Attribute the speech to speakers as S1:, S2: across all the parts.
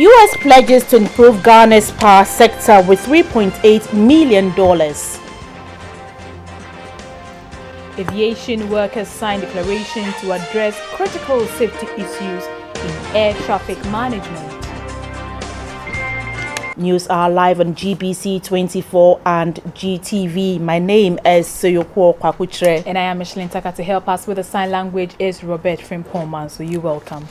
S1: U.S. pledges to improve Ghana's power sector with $3.8 million. Aviation workers signed declaration to address critical safety issues in air traffic management. News are live on GBC24 and GTV. My name is Soyoko Kwakutre.
S2: And I am Micheline Taka. To help us with the sign language is Robert Frimpoma. So you're welcome.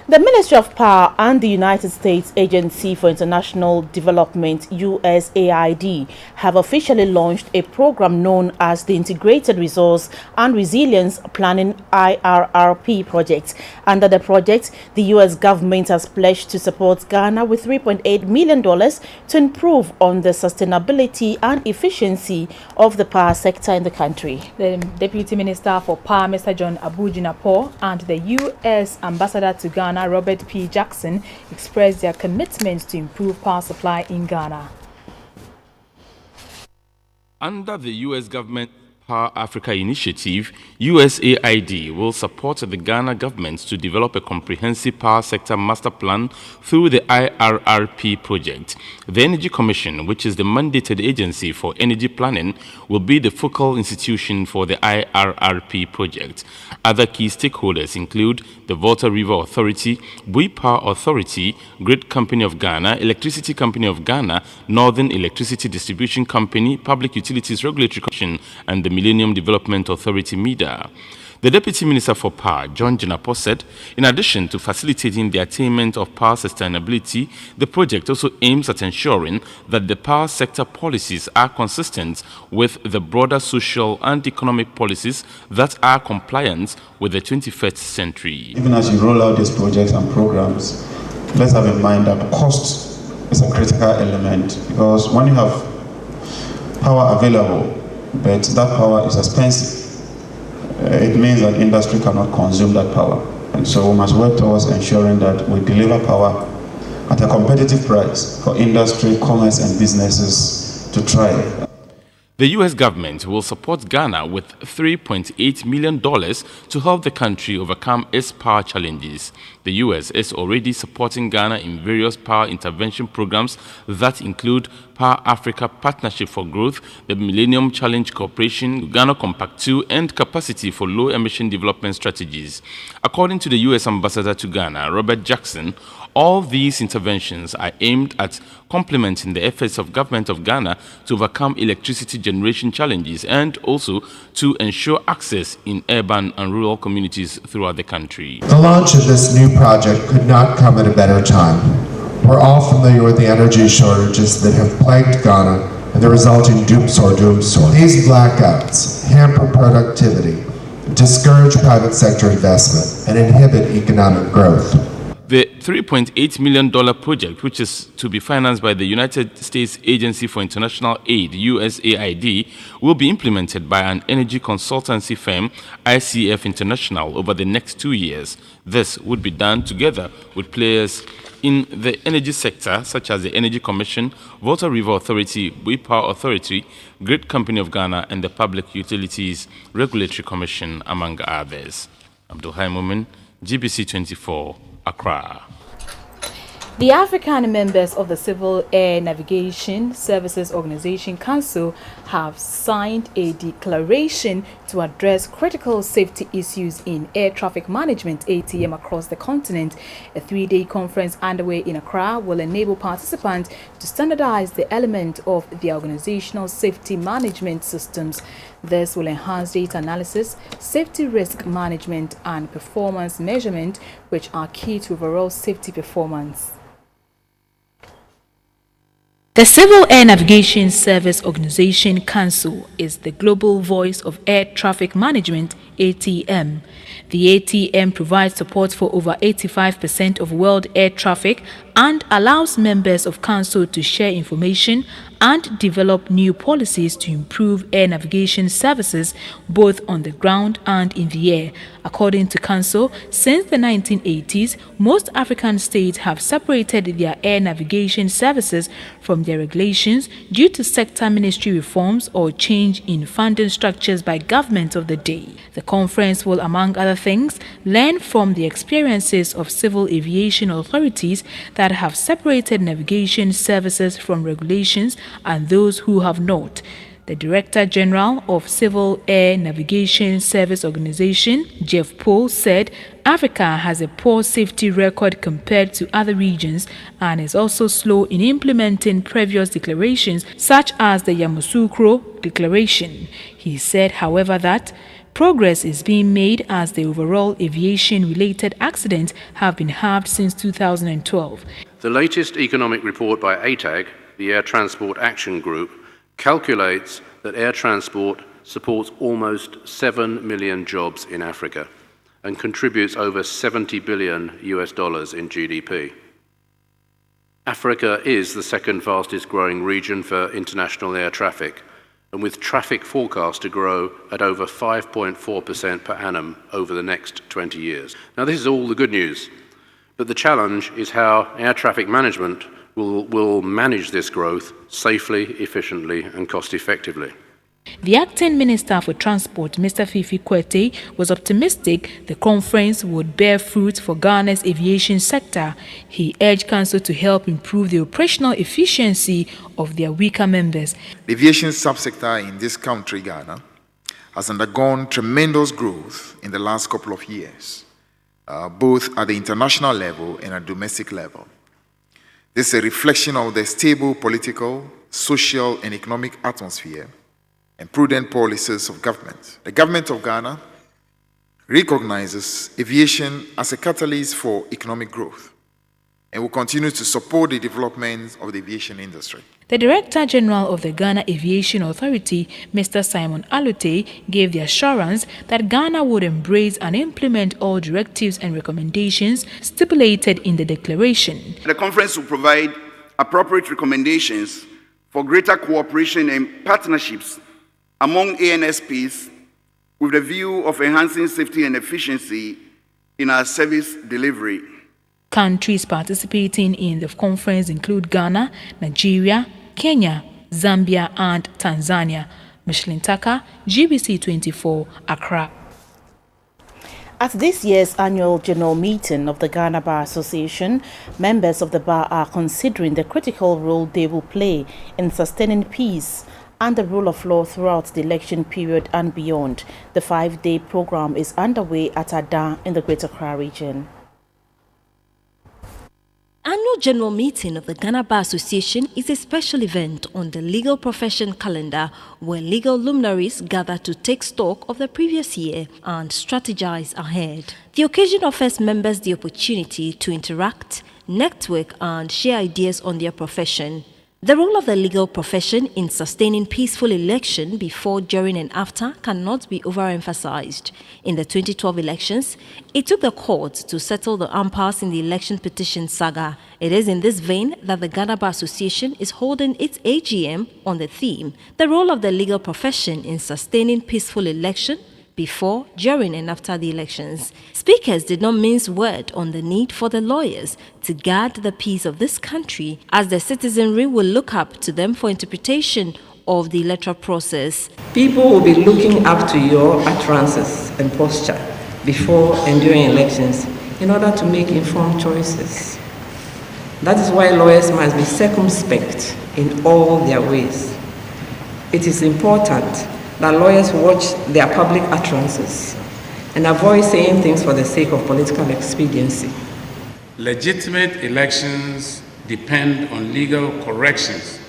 S1: The Ministry of Power and the United States Agency for International Development, USAID, have officially launched a program known as the Integrated Resource and Resilience Planning IRRP project. Under the project, the U.S. government has pledged to support Ghana with $3.8 million to improve on the sustainability and efficiency of the power sector in the country.
S2: The Deputy Minister for Power, Mr. John Abujinapo, and the U.S. Ambassador to Ghana, Robert P. Jackson, expressed their commitment to improve power supply in Ghana.
S3: Under the U.S. government Power Africa Initiative, USAID will support the Ghana government to develop a comprehensive power sector master plan through the IRRP project. The Energy Commission, which is the mandated agency for energy planning, will be the focal institution for the IRRP project. Other key stakeholders include the Volta River Authority, Bui Power Authority, Grid Company of Ghana, Electricity Company of Ghana, Northern Electricity Distribution Company, Public Utilities Regulatory Commission, and the Millennium Development Authority (MIDA). The Deputy Minister for Power, John Jinapo, said, in addition to facilitating the attainment of power sustainability, the project also aims at ensuring that the power sector policies are consistent with the broader social and economic policies that are compliant with the 21st century.
S4: Even as you roll out these projects and programs, let's have in mind that cost is a critical element, because when you have power available, but that power is expensive, it means that industry cannot consume that power. And so we must work towards ensuring that we deliver power at a competitive price for industry, commerce, and businesses to thrive.
S3: The U.S. government will support Ghana with $3.8 million to help the country overcome its power challenges. The U.S. is already supporting Ghana in various power intervention programs that include Power Africa Partnership for Growth, the Millennium Challenge Corporation, Ghana Compact 2, and Capacity for Low Emission Development Strategies. According to the U.S. Ambassador to Ghana, Robert Jackson, all these interventions are aimed at complementing the efforts of government of Ghana to overcome electricity generation challenges and also to ensure access in urban and rural communities throughout the country.
S5: The launch of this new project could not come at a better time. We're all familiar with the energy shortages that have plagued Ghana and the resulting doomsor. These blackouts hamper productivity, discourage private sector investment, and inhibit economic growth.
S3: The $3.8 million project, which is to be financed by the United States Agency for International Aid, USAID, will be implemented by an energy consultancy firm, ICF International, over the next 2 years. This would be done together with players in the energy sector, such as the Energy Commission, Volta River Authority, Bui Power Authority, Grid Company of Ghana, and the Public Utilities Regulatory Commission, among others. Abdulhai Mumin, GBC24. Accra.
S2: The African members of the Civil Air Navigation Services Organization Council have signed a declaration to address critical safety issues in air traffic management (ATM) across the continent. A 3-day conference underway in Accra will enable participants to standardize the element of the organizational safety management systems. This will enhance data analysis, safety risk management, and performance measurement, which are key to overall safety performance. The Civil Air Navigation Service Organization Council is the global voice of air traffic management (ATM). The ATM provides support for over 85% of world air traffic and allows members of council to share information and develop new policies to improve air navigation services both on the ground and in the air. According to Council, since the 1980s, most African states have separated their air navigation services from their regulations due to sector ministry reforms or change in funding structures by government of the day. The conference will, among other things, learn from the experiences of civil aviation authorities that have separated navigation services from regulations and those who have not. The Director General of Civil Air Navigation Service Organization, Jeff Pohl, said Africa has a poor safety record compared to other regions and is also slow in implementing previous declarations such as the Yamoussoukro Declaration. He said, however, that progress is being made as the overall aviation-related accidents have been halved since 2012.
S6: The latest economic report by ATAG, the Air Transport Action Group, calculates that air transport supports almost 7 million jobs in Africa and contributes over $70 billion in GDP. Africa is the second fastest growing region for international air traffic, and with traffic forecast to grow at over 5.4% per annum over the next 20 years. Now, this is all the good news, but the challenge is how air traffic management will manage this growth safely, efficiently, and cost-effectively.
S2: The acting Minister for Transport, Mr. Fifi Kwete, was optimistic the conference would bear fruit for Ghana's aviation sector. He urged Council to help improve the operational efficiency of their weaker members.
S7: The aviation subsector in this country, Ghana, has undergone tremendous growth in the last couple of years, both at the international level and at domestic level. This is a reflection of the stable political, social, and economic atmosphere and prudent policies of government. The government of Ghana recognizes aviation as a catalyst for economic growth and will continue to support the development of the aviation industry.
S2: The Director General of the Ghana Aviation Authority, Mr. Simon Alute, gave the assurance that Ghana would embrace and implement all directives and recommendations stipulated in the declaration.
S8: The conference will provide appropriate recommendations for greater cooperation and partnerships among ANSPs with the view of enhancing safety and efficiency in our service delivery.
S2: Countries participating in the conference include Ghana, Nigeria, Kenya, Zambia, and Tanzania. Micheline Tucker, GBC24, Accra.
S1: At this year's annual general meeting of the Ghana Bar Association, members of the bar are considering the critical role they will play in sustaining peace and the rule of law throughout the election period and beyond. The 5-day program is underway at Adan in the Greater Accra region.
S9: Annual General Meeting of the Ghana Bar Association is a special event on the legal profession calendar where legal luminaries gather to take stock of the previous year and strategize ahead. The occasion offers members the opportunity to interact, network, and share ideas on their profession. The role of the legal profession in sustaining peaceful election before, during, and after cannot be overemphasized. In the 2012 elections, it took the courts to settle the impasse in the election petition saga. It is in this vein that the Ghana Bar Association is holding its AGM on the theme, the role of the legal profession in sustaining peaceful election before, during, and after the elections. Speakers did not mince word on the need for the lawyers to guard the peace of this country, as the citizenry will look up to them for interpretation of the electoral process.
S10: People will be looking up to your utterances and posture before and during elections in order to make informed choices. That is why lawyers must be circumspect in all their ways. It is important that lawyers watch their public utterances and avoid saying things for the sake of political expediency.
S11: Legitimate elections depend on legal corrections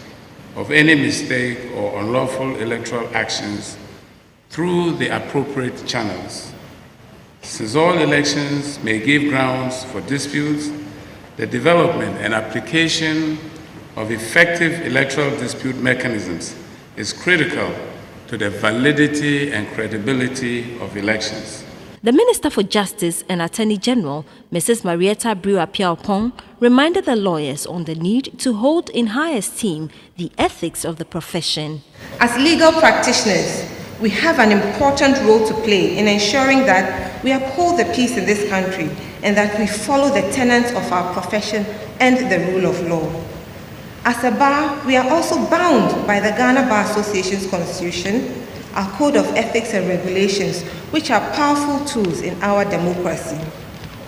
S11: of any mistake or unlawful electoral actions through the appropriate channels. Since all elections may give grounds for disputes, the development and application of effective electoral dispute mechanisms is critical to the validity and credibility of elections.
S9: The Minister for Justice and Attorney General, Mrs. Marietta Brewer-Piaupong, reminded the lawyers on the need to hold in high esteem the ethics of the profession.
S12: As legal practitioners, we have an important role to play in ensuring that we uphold the peace in this country and that we follow the tenets of our profession and the rule of law. As a bar, we are also bound by the Ghana Bar Association's constitution, our code of ethics and regulations, which are powerful tools in our democracy.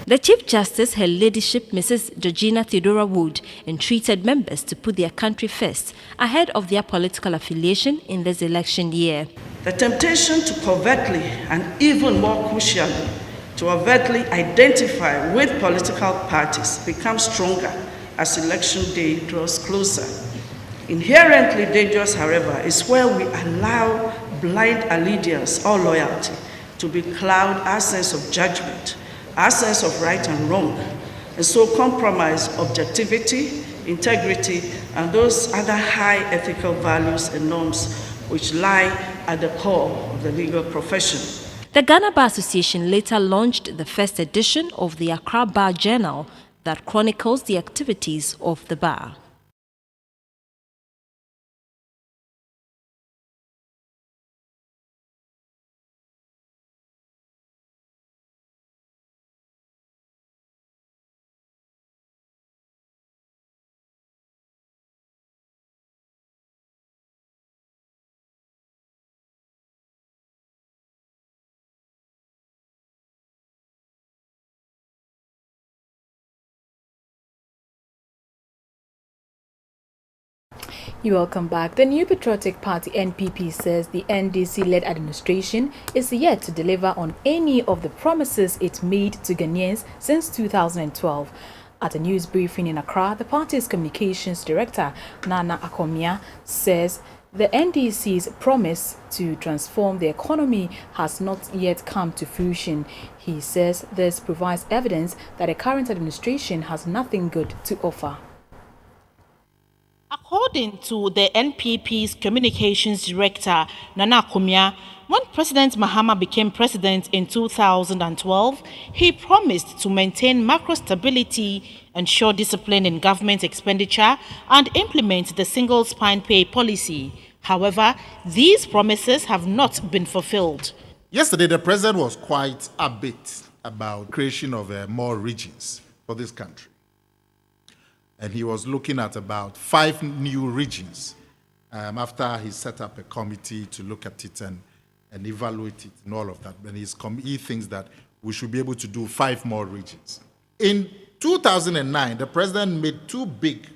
S9: The Chief Justice, Her Ladyship Mrs. Georgina Theodora Wood, entreated members to put their country first ahead of their political affiliation in this election year.
S13: The temptation to covertly and even more crucially, to overtly identify with political parties becomes stronger as election day draws closer. Inherently dangerous, however, is where we allow blind allegiance or loyalty to becloud our sense of judgment, our sense of right and wrong, and so compromise objectivity, integrity, and those other high ethical values and norms which lie at the core of the legal profession.
S9: The Ghana Bar Association later launched the first edition of the Accra Bar Journal that chronicles the activities of the bar.
S2: You're welcome back. The New Patriotic Party NPP says the NDC-led administration is yet to deliver on any of the promises it made to Ghanaians since 2012. At a news briefing in Accra, the party's communications director, Nana Akomia, says the NDC's promise to transform the economy has not yet come to fruition. He says this provides evidence that the current administration has nothing good to offer.
S1: According to the NPP's communications director, Nana Akomia, when President Mahama became president in 2012, he promised to maintain macro stability, ensure discipline in government expenditure, and implement the single spine pay policy. However, these promises have not been fulfilled.
S14: Yesterday, the president was quite upbeat about creation of more regions for this country. And he was looking at about 5 new regions after he set up a committee to look at it and evaluate it and all of that. And he thinks that we should be able to do 5 more regions. In 2009, the president made 2 big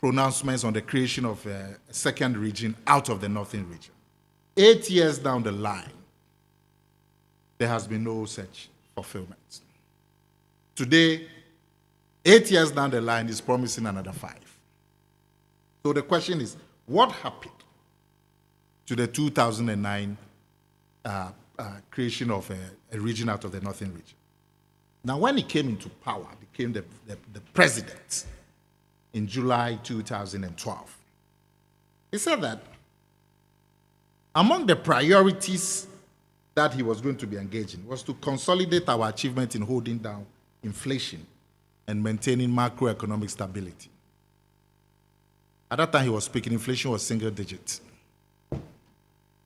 S14: pronouncements on the creation of a second region out of the northern region. 8 years down the line, there has been no such fulfillment. Today, 8 years down the line, is promising another 5. So the question is, what happened to the 2009 creation of a region out of the northern region? Now, when he came into power, became the president in July 2012, he said that among the priorities that he was going to be engaging was to consolidate our achievement in holding down inflation and maintaining macroeconomic stability. At that time he was speaking, inflation was single digit.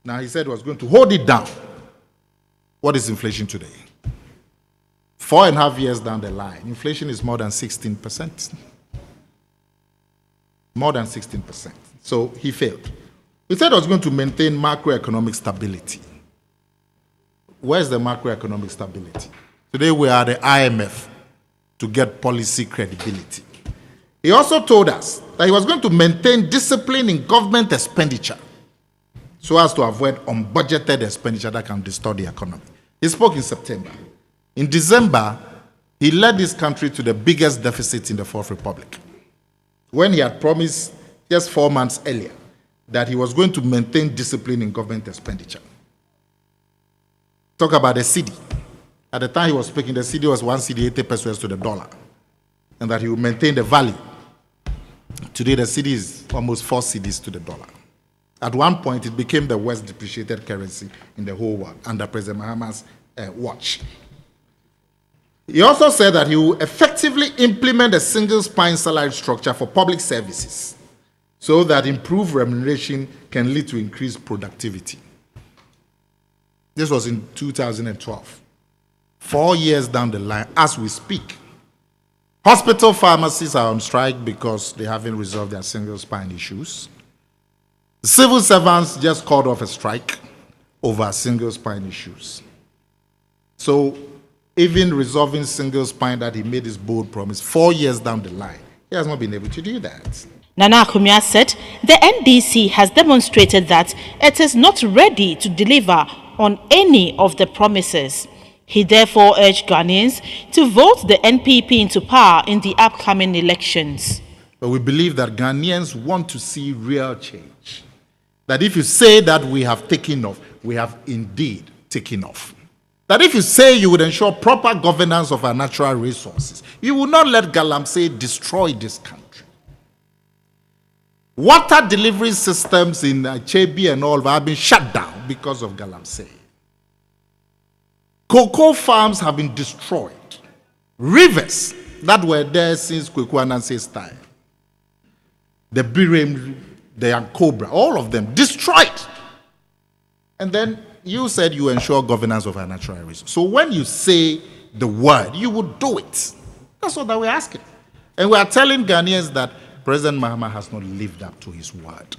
S14: Now he said he was going to hold it down. What is inflation today? 4.5 years down the line, inflation is more than 16%. More than 16%. So he failed. He said he was going to maintain macroeconomic stability. Where's the macroeconomic stability? Today we are the IMF to get policy credibility. He also told us that he was going to maintain discipline in government expenditure so as to avoid unbudgeted expenditure that can distort the economy. He spoke in September. In December, he led this country to the biggest deficit in the Fourth Republic, when he had promised just 4 months earlier that he was going to maintain discipline in government expenditure. Talk about the cedi. At the time he was speaking, the cedi was 1 cedi 80 pesos to the dollar, and that he would maintain the value. Today, the cedi is almost 4 cedis to the dollar. At one point, it became the worst depreciated currency in the whole world under President Mahama's watch. He also said that he will effectively implement a single spine salary structure for public services so that improved remuneration can lead to increased productivity. This was in 2012. 4 years down the line, as we speak, hospital pharmacies are on strike because they haven't resolved their single spine issues. Civil servants just called off a strike over single spine issues. So even resolving single spine that he made his bold promise 4 years down the line, he has not been able to do that.
S1: Nana Acumia said the NDC has demonstrated that it is not ready to deliver on any of the promises. He therefore urged Ghanaians to vote the NPP into power in the upcoming elections.
S14: But we believe that Ghanaians want to see real change. That if you say that we have taken off, we have indeed taken off. That if you say you would ensure proper governance of our natural resources, you will not let Galamsey destroy this country. Water delivery systems in Chebi and all have been shut down because of Galamsey. Cocoa farms have been destroyed. Rivers that were there since Kweku Ananse's time, the Birem, the Yankobra, all of them destroyed. And then you said you ensure governance of our natural resources. So when you say the word, you would do it. That's what we're asking. And we are telling Ghanaians that President Mahama has not lived up to his word.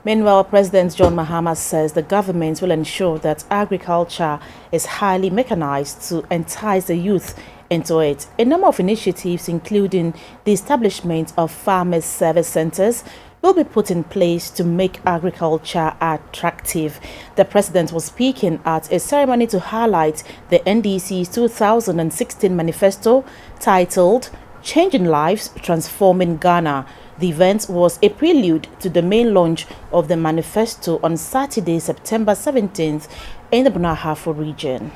S1: Meanwhile, President John Mahama says the government will ensure that agriculture is highly mechanized to entice the youth into it. A number of initiatives, including the establishment of farmers' service centers, will be put in place to make agriculture attractive. The president was speaking at a ceremony to highlight the NDC's 2016 manifesto titled Changing Lives, Transforming Ghana. The event was a prelude to the main launch of the manifesto on Saturday, September 17th in the Bunahafo region.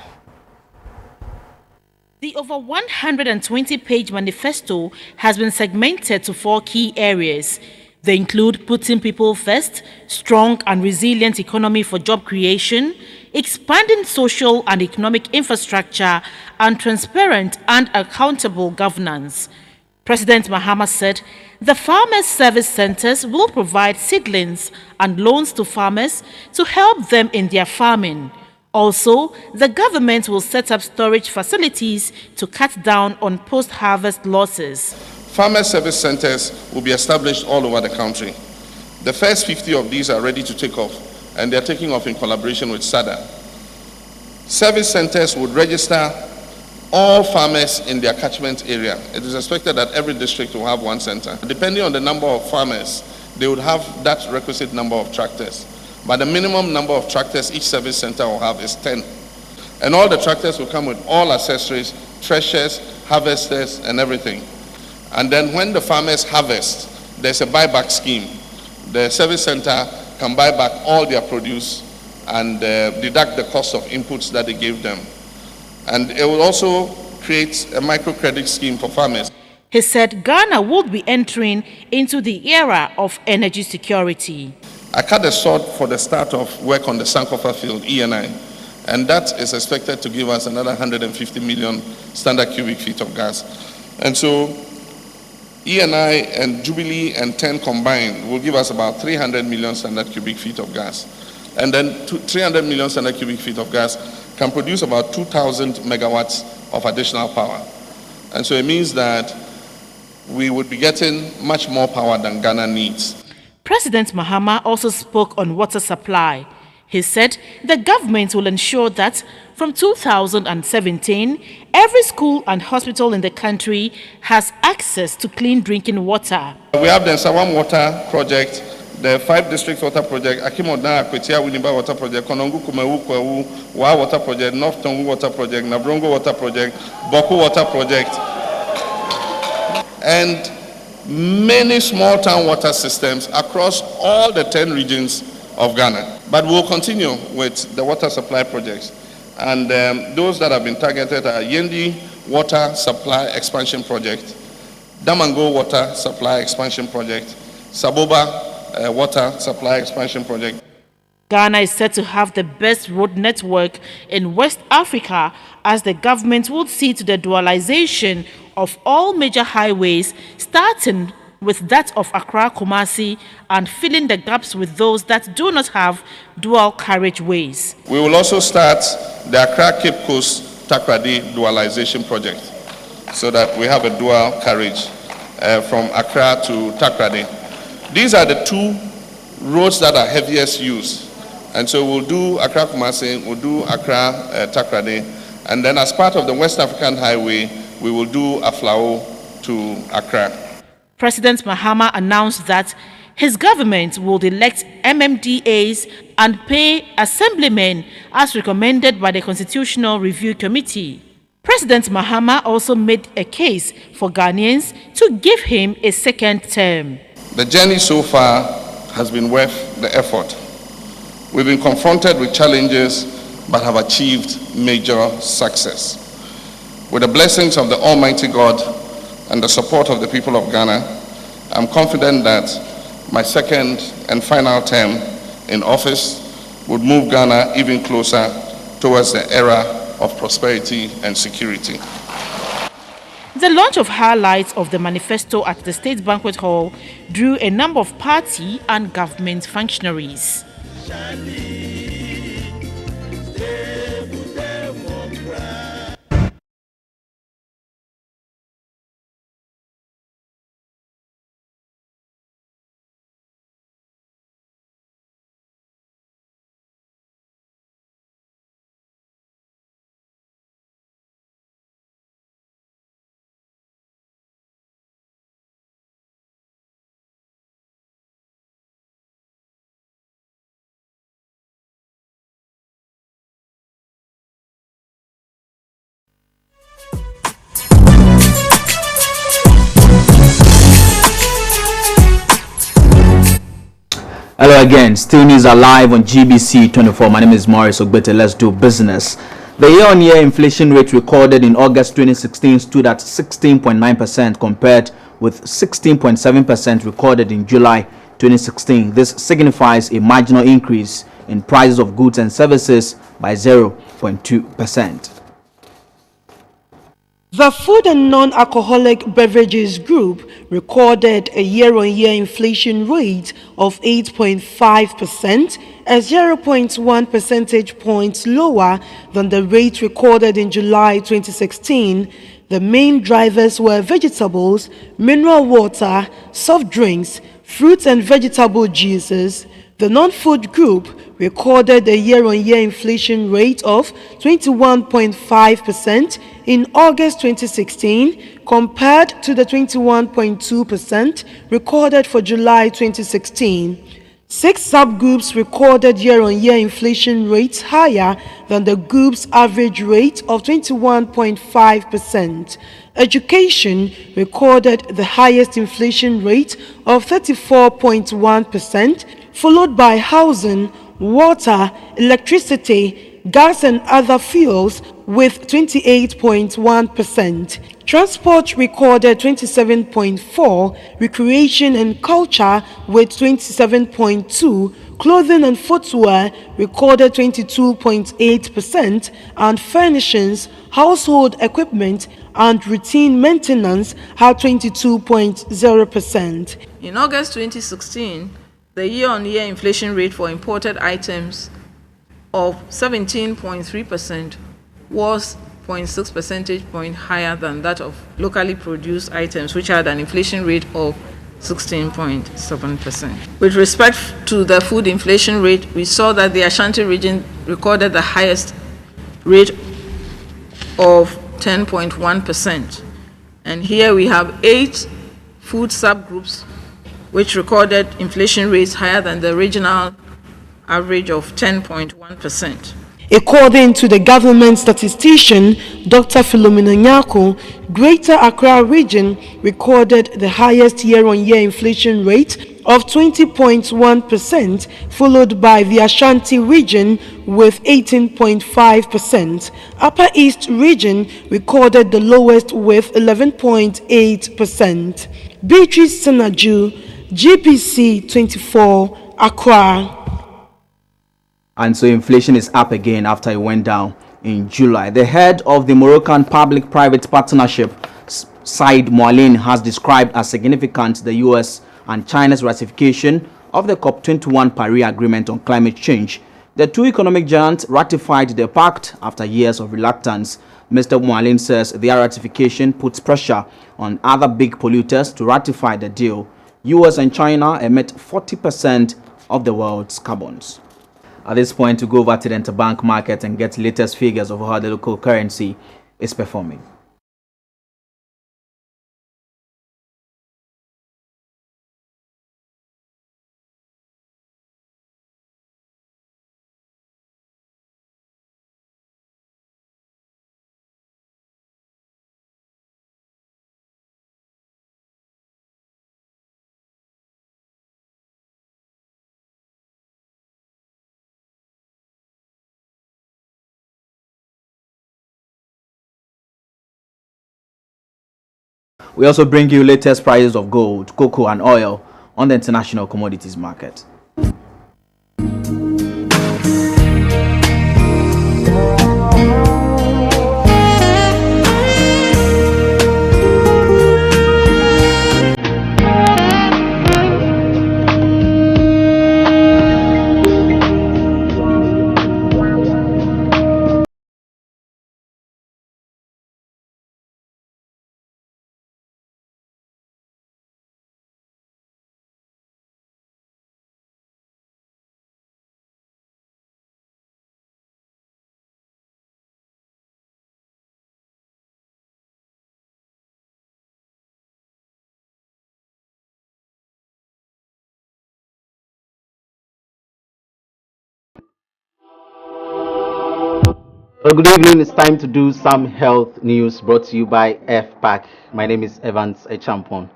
S1: The over 120-page manifesto has been segmented to 4 key areas. They include putting people first, strong and resilient economy for job creation, expanding social and economic infrastructure, and transparent and accountable governance. President Mahama said the farmers' service centers will provide seedlings and loans to farmers to help them in their farming. Also, the government will set up storage facilities to cut down on post-harvest losses.
S15: Farmer service centers will be established all over the country. The first 50 of these are ready to take off, and they're taking off in collaboration with SADA. Service centers would register all farmers in their catchment area. It is expected that every district will have one center. Depending on the number of farmers, they would have that requisite number of tractors. But the minimum number of tractors each service center will have is 10. And all the tractors will come with all accessories, threshers, harvesters, and everything. And then when the farmers harvest, there's a buyback scheme. The service center can buy back all their produce and deduct the cost of inputs that they gave them. And it will also create a microcredit scheme for farmers.
S1: He said Ghana would be entering into the era of energy security.
S15: I cut the sod for the start of work on the Sankofa field, ENI, and that is expected to give us another 150 million standard cubic feet of gas. And so ENI and Jubilee and 10 combined will give us about 300 million standard cubic feet of gas. And then 300 million standard cubic feet of gas can produce about 2,000 megawatts of additional power. And so it means that we would be getting much more power than Ghana needs.
S1: President Mahama also spoke on water supply. He said the government will ensure that from 2017, every school and hospital in the country has access to clean drinking water.
S15: We have the Sawam Water Project, the 5 district water project, Akimoda, Akwetia, Wilimba Water Project, Konongu, Kumewu, Kwewu, Wa Water Project, North Tongu Water Project, Nabrongo Water Project, Boku Water Project, and many small town water systems across all the 10 regions of Ghana. But we'll continue with the water supply projects. And those that have been targeted are Yendi Water Supply Expansion Project, Damango Water Supply Expansion Project, Saboba Water Supply Expansion Project.
S1: Ghana is said to have the best road network in West Africa, as the government would see to the dualization of all major highways, starting with that of Accra-Kumasi and filling the gaps with those that do not have dual carriageways.
S15: We will also start the Accra-Cape Coast Takoradi dualization project, so that we have a dual carriage from Accra to Takoradi. These are the two roads that are heaviest used. And so we'll do Accra-Kumasi, we'll do Accra-Takoradi, and then as part of the West African Highway, we will do Aflao to Accra.
S1: President Mahama announced that his government will elect MMDAs and pay assemblymen as recommended by the Constitutional Review Committee. President Mahama also made a case for Ghanaians to give him a second term.
S15: The journey so far has been worth the effort. We've been confronted with challenges but have achieved major success. With the blessings of the Almighty God and the support of the people of Ghana, I'm confident that my second and final term in office would move Ghana even closer towards the era of prosperity and security.
S1: The launch of highlights of the manifesto at the State Banquet Hall drew a number of party and government functionaries.
S16: Hello again, still news are live on GBC24. My name is Maurice Ogbete. Let's do business. The year-on-year inflation rate recorded in August 2016 stood at 16.9% compared with 16.7% recorded in July 2016. This signifies a marginal increase in prices of goods and services by 0.2%.
S17: The Food and Non-Alcoholic Beverages Group recorded a year-on-year inflation rate of 8.5%, a 0.1 percentage points lower than the rate recorded in July 2016. The main drivers were vegetables, mineral water, soft drinks, fruits and vegetable juices. The non-food group recorded a year-on-year inflation rate of 21.5% in August 2016 compared to the 21.2% recorded for July 2016. 6 subgroups recorded year-on-year inflation rates higher than the group's average rate of 21.5%. Education recorded the highest inflation rate of 34.1%, followed by housing, water, electricity, gas and other fuels with 28.1%. Transport recorded 27.4%, recreation and culture with 27.2%, clothing and footwear recorded 22.8%, and furnishings, household equipment and routine maintenance had 22.0%.
S18: In August 2016, the year-on-year inflation rate for imported items of 17.3% was 0.6 percentage point higher than that of locally produced items, which had an inflation rate of 16.7%. With respect to the food inflation rate, we saw that the Ashanti region recorded the highest rate of 10.1%. And here we have 8 food subgroups which recorded inflation rates higher than the regional average of 10.1%.
S17: According to the government statistician, Dr. Philomena Nyako, Greater Accra region recorded the highest year-on-year inflation rate of 20.1%, followed by the Ashanti region with 18.5%. Upper East region recorded the lowest with 11.8%. Beatrice Senaju, GBC24, Accra.
S16: And so inflation is up again after it went down in July. The head of the Moroccan Public-Private Partnership, Said Moualin, has described as significant the US and China's ratification of the COP21 Paris Agreement on climate change. The two economic giants ratified the pact after years of reluctance. Mr. Moualin says their ratification puts pressure on other big polluters to ratify the deal. US and China emit 40% of the world's carbons. At this point, to go over to the interbank market and get latest figures of how the local currency is performing. We also bring you latest prices of gold, cocoa and oil on the international commodities market. Well, good evening. It's time to do some health news brought to you by FPAC. My name is Evans Echampon.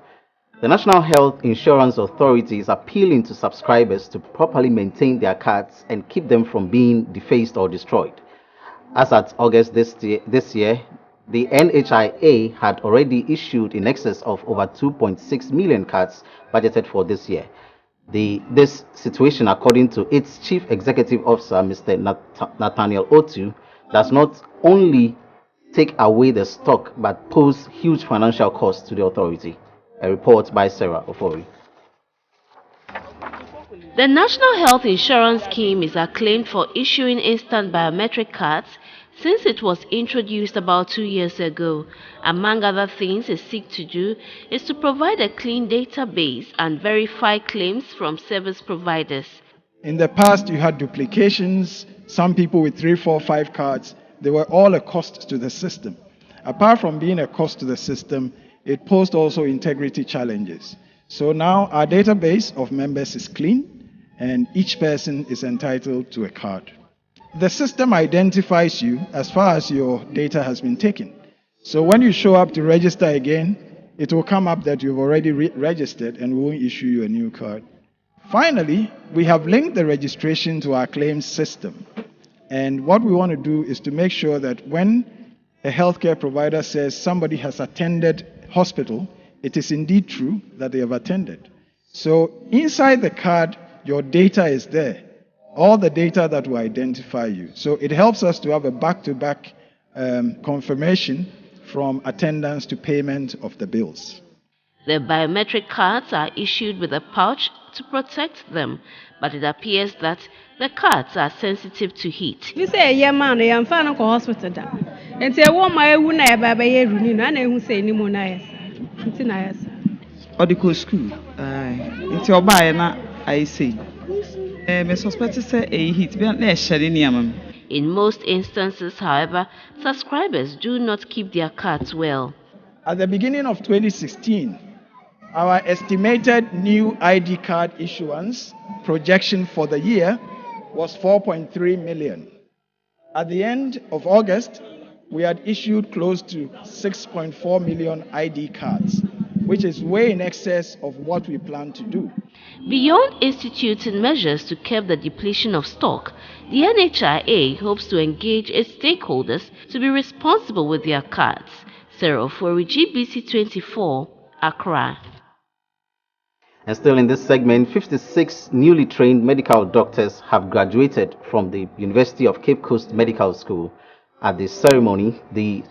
S16: The National Health Insurance Authority is appealing to subscribers to properly maintain their cards and keep them from being defaced or destroyed. As at August this year, the NHIA had already issued in excess of over 2.6 million cards budgeted for this year. This situation, according to its Chief Executive Officer, Mr. Nathaniel Otu, does not only take away the stock but pose huge financial costs to the authority. A report by Sarah Ofori.
S19: The National Health Insurance Scheme is acclaimed for issuing instant biometric cards since it was introduced about 2 years ago. Among other things it seeks to do is to provide a clean database and verify claims from service providers.
S20: In the past, you had duplications, some people with 3, 4, 5 cards. They were all a cost to the system. Apart from being a cost to the system, it posed also integrity challenges. So now our database of members is clean and each person is entitled to a card. The system identifies you as far as your data has been taken. So when you show up to register again, it will come up that you've already registered and we won't issue you a new card. Finally, we have linked the registration to our claims system. And what we want to do is to make sure that when a healthcare provider says somebody has attended hospital, it is indeed true that they have attended. So inside the card, your data is there. All the data that will identify you. So it helps us to have a back-to-back confirmation from attendance to payment of the bills.
S19: The biometric cards are issued with a pouch to protect them, but it appears that the cards are sensitive to heat.
S21: We say a man, I am fan of hospital. And say, "What my wound I have a year, and I will say any more nice." It's nice.
S22: Or the cool school. It's your buy, I say. Me suspect say a heat, but not sharing.
S19: In most instances, however, subscribers do not keep their cards well.
S20: At the beginning of 2016, our estimated new ID card issuance projection for the year was 4.3 million. At the end of August, we had issued close to 6.4 million ID cards, which is way in excess of what we plan to do.
S19: Beyond instituting measures to curb the depletion of stock, the NHIA hopes to engage its stakeholders to be responsible with their cards. Sarah for GBC24, Accra.
S4: And still in this segment, 56 newly trained medical doctors have graduated from the University of Cape Coast Medical School. At the ceremony, the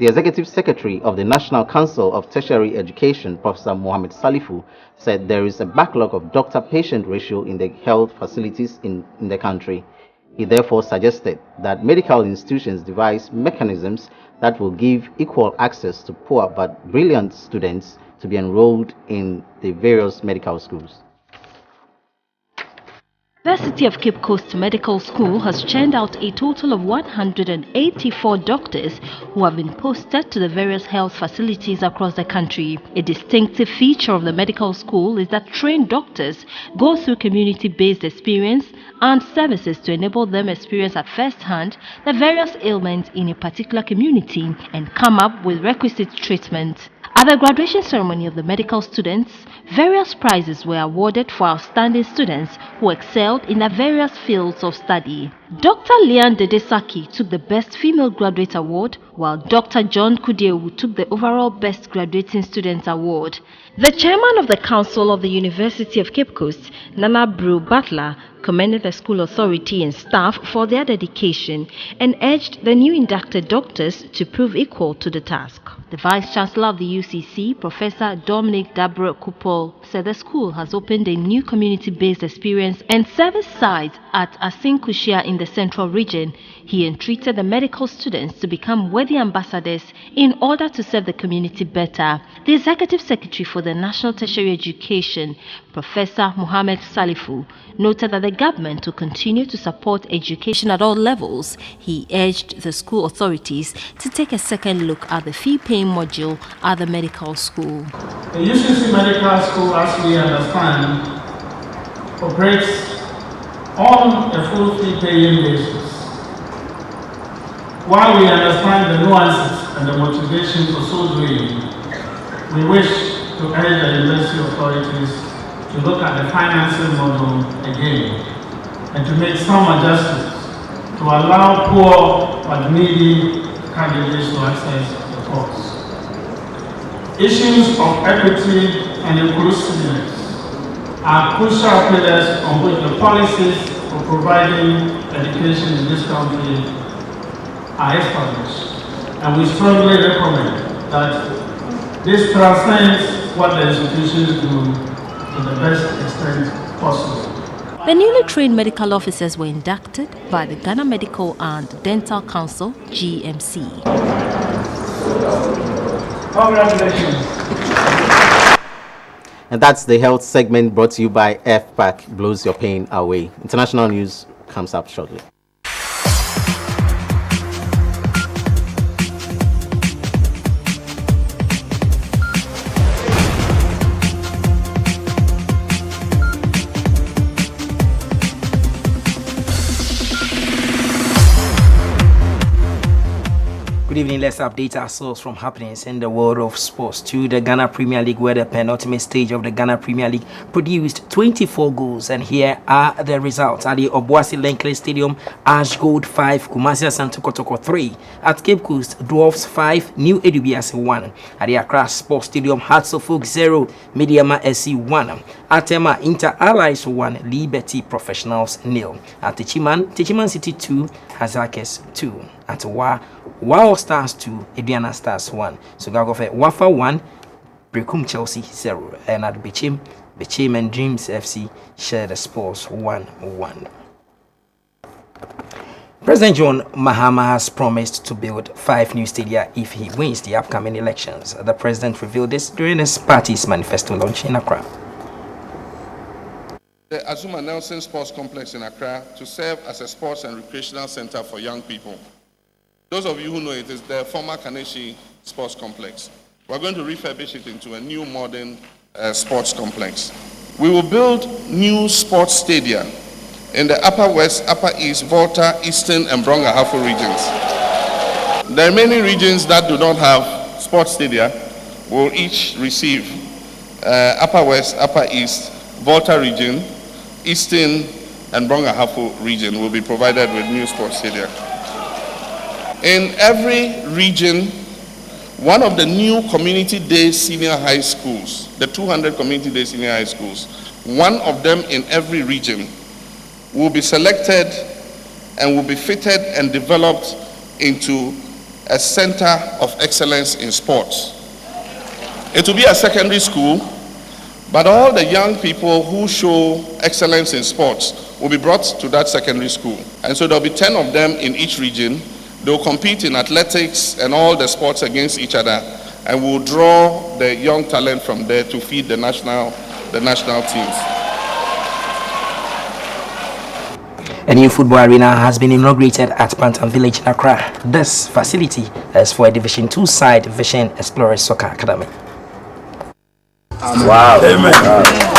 S4: Executive Secretary of the National Council of Tertiary Education, Professor Mohammed Salifu, said there is a backlog of doctor-patient ratio in the health facilities in the country. He therefore suggested that medical institutions devise mechanisms that will give equal access to poor but brilliant students to be enrolled in the various medical schools.
S9: The University of Cape Coast Medical School has churned out a total of 184 doctors who have been posted to the various health facilities across the country. A distinctive feature of the medical school is that trained doctors go through community-based experience and services to enable them experience at first hand the various ailments in a particular community and come up with requisite treatment. At the graduation ceremony of the medical students, various prizes were awarded for outstanding students who excelled in their various fields of study. Dr. Leanne Dedesaki took the Best Female Graduate Award, while Dr. John Kudiewu took the overall Best Graduating Student Award. The chairman of the Council of the University of Cape Coast, Nana Brew Butler, commended the school authority and staff for their dedication and urged the new inducted doctors to prove equal to the task. The Vice Chancellor of the UCC, Professor Dominic Dabre Kupol, said the school has opened a new community-based experience and service site at Asinkushia in the Central Region. He entreated the medical students to become worthy ambassadors in order to serve the community better. The Executive Secretary for the National Tertiary Education, Professor Mohammed Salifu, noted that the government will continue to support education at all levels. He urged the school authorities to take a second look at the fee-paying module at the medical school.
S5: The UCC Medical School, as we understand, operates on a full fee-paying basis. While we understand the nuances and the motivation for so doing, we wish to urge the university authorities to look at the financing model again and to make some adjustments to allow poor but needy candidates to access the course. Issues of equity and inclusiveness are crucial pillars on which the policies for providing education in this country are established. And we strongly recommend that this transcends what the institutions do to the best extent possible.
S9: The newly trained medical officers were inducted by the Ghana Medical and Dental Council, GMC.
S5: Congratulations.
S4: And that's the health segment brought to you by FPAC, Blows Your Pain Away. International news comes up shortly.
S23: Good evening. Let's update ourselves from happenings in the world of sports to the Ghana Premier League, where the penultimate stage of the Ghana Premier League produced 24 goals. And here are the results. At the Obuasi Lenkley Stadium, Ash Gold 5, Kumasi Asante Kotoko 3. At Cape Coast, Dwarfs 5, New Edubiasi 1. At the Accra Sports Stadium, Hearts of Oak 0, Mediama SC 1. At Tema, Inter Allies 1, Liberty Professionals 0. At Techiman City 2, Hazakes 2. At Wow Stars 2, Ediana Stars 1. So Gagofe Wafa 1, Brekum Chelsea 0. And at Bichim and Dreams FC share the scores 1-1. President John Mahama has promised to build 5 new stadia if he wins the upcoming elections. The president revealed this during his party's manifesto launch in Accra.
S15: The Azuma Nelson Sports Complex in Accra to serve as a sports and recreational center for young people. Those of you who know it is the former Kaneshi Sports Complex. We're going to refurbish it into a new modern sports complex. We will build new sports stadia in the Upper West, Upper East, Volta, Eastern, and Brong-Ahafo regions. The remaining regions that do not have sports stadia will each receive Upper West, Upper East, Volta region, Eastern, and Brong-Ahafo region will be provided with new sports stadia. In every region, one of the new community day senior high schools, the 200 community day senior high schools, one of them in every region, will be selected and will be fitted and developed into a center of excellence in sports. It will be a secondary school, but all the young people who show excellence in sports will be brought to that secondary school. And so there'll be 10 of them in each region. They'll compete in athletics and all the sports against each other, and we'll draw the young talent from there to feed the national teams.
S23: A new football arena has been inaugurated at Pantan Village in Accra. This facility is for a Division 2 side Vision Explorers Soccer Academy.
S3: Wow.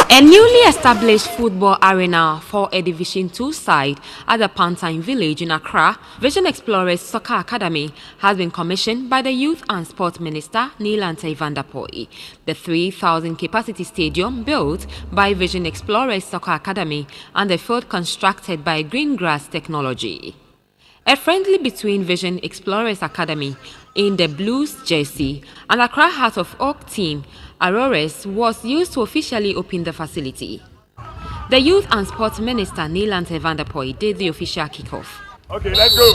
S3: A newly established football arena for a Division 2 side at the Pantan Village in Accra, Vision Explorers Soccer Academy, has been commissioned by the Youth and Sport Minister Neelante Vanderpoy. The 3,000 capacity stadium built by Vision Explorers Soccer Academy and the field constructed by Greengrass Technology. A friendly between Vision Explorers Academy in the Blues jersey and Accra Heart of Oak team Aurores was used to officially open the facility. The Youth and Sports Minister Neelante Vanderpoy did the official kickoff.
S6: Okay, let's go.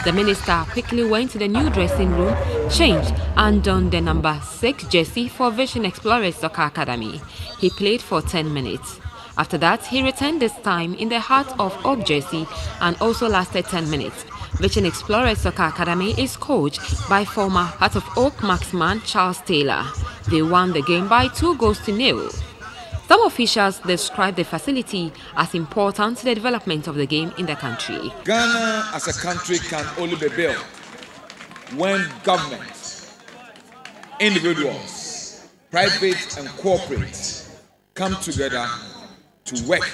S3: The minister quickly went to the new dressing room, changed and donned the number 6 jersey for Vision Explorers Soccer Academy. He played for 10 minutes. After that, he returned this time in the Heart of Oak jersey and also lasted 10 minutes. Vision Explorers Soccer Academy is coached by former Heart of Oak marksman Charles Taylor. They won the game by 2-0. Some officials describe the facility as important to the development of the game in the country.
S7: Ghana as a country can only be built when government, individuals, private and corporate come together to work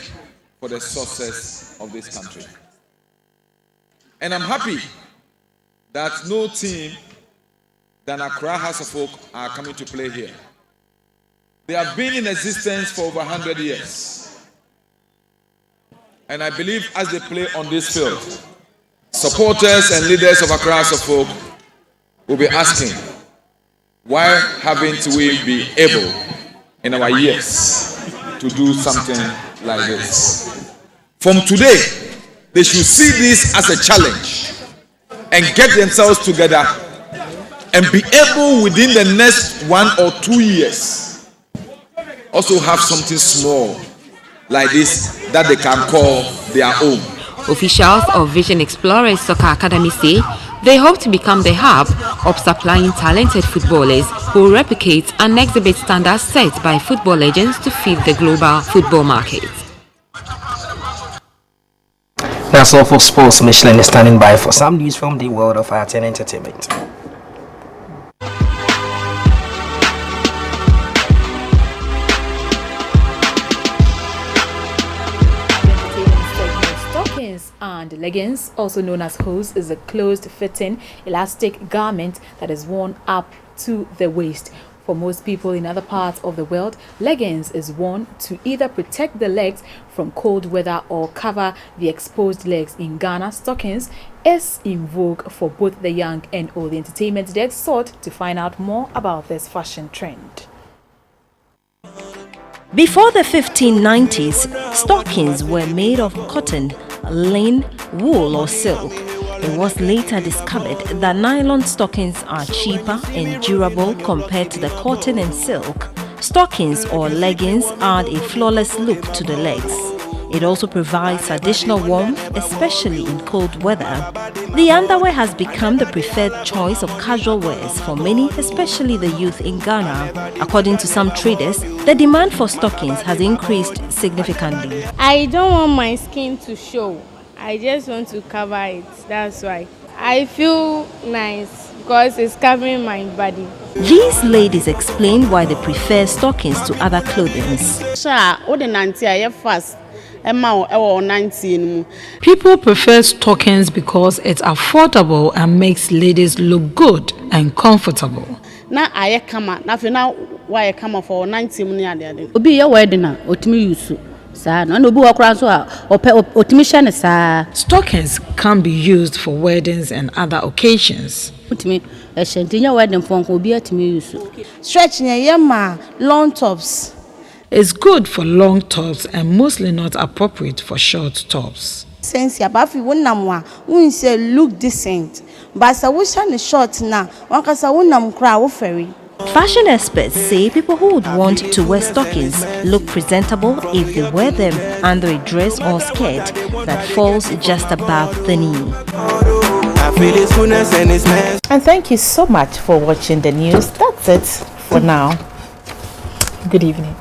S7: for the success of this country. And I'm happy that no team than Accra House of Oak are coming to play here. They have been in existence for over 100 years. And I believe as they play on this field, supporters and leaders of Accra House of Oak will be asking, why haven't we been able in our years to do something like this? From today, they should see this as a challenge and get themselves together and be able within the next 1 or 2 years also have something small like this that they can call their own.
S3: Officials of Vision Explorers Soccer Academy say they hope to become the hub of supplying talented footballers who replicate and exhibit standards set by football legends to feed the global football market.
S23: That's all for sports. Michelin is standing by for some news from the world of art and entertainment.
S2: Stockings and leggings, also known as hose, is a closed-fitting elastic garment that is worn up to the waist. For most people in other parts of the world, leggings is worn to either protect the legs from cold weather or cover the exposed legs. In Ghana, stockings is in vogue for both the young and old. The Entertainment Desk sought to find out more about this fashion trend.
S9: Before the 1590s, stockings were made of cotton, linen, wool or silk. It was later discovered that nylon stockings are cheaper and durable compared to the cotton and silk. Stockings or leggings add a flawless look to the legs. It also provides additional warmth, especially in cold weather. The underwear has become the preferred choice of casual wears for many, especially the youth in Ghana. According to some traders, the demand for stockings has increased significantly.
S21: I don't want my skin to show. I just want to cover it. That's why. I feel nice because it's covering my body.
S9: These ladies explain why they prefer stockings to other clothing.
S24: People prefer stockings because it's affordable and makes ladies look good and comfortable.
S25: Na aye kama na fe na why kama for 90 mun ya de obi ye wedding na otimi use
S24: Stockings can be used for weddings and other occasions.
S6: Stretching long tops.
S24: It's good for long tops and mostly not appropriate for short tops.
S6: Since your baffy won't say look decent, but I wish I'm short now. One cause I won't cry ferry.
S9: Fashion experts say people who would want to wear stockings look presentable if they wear them under a dress or skirt that falls just above the knee.
S1: And thank you so much for watching the news. That's it for now. Good evening.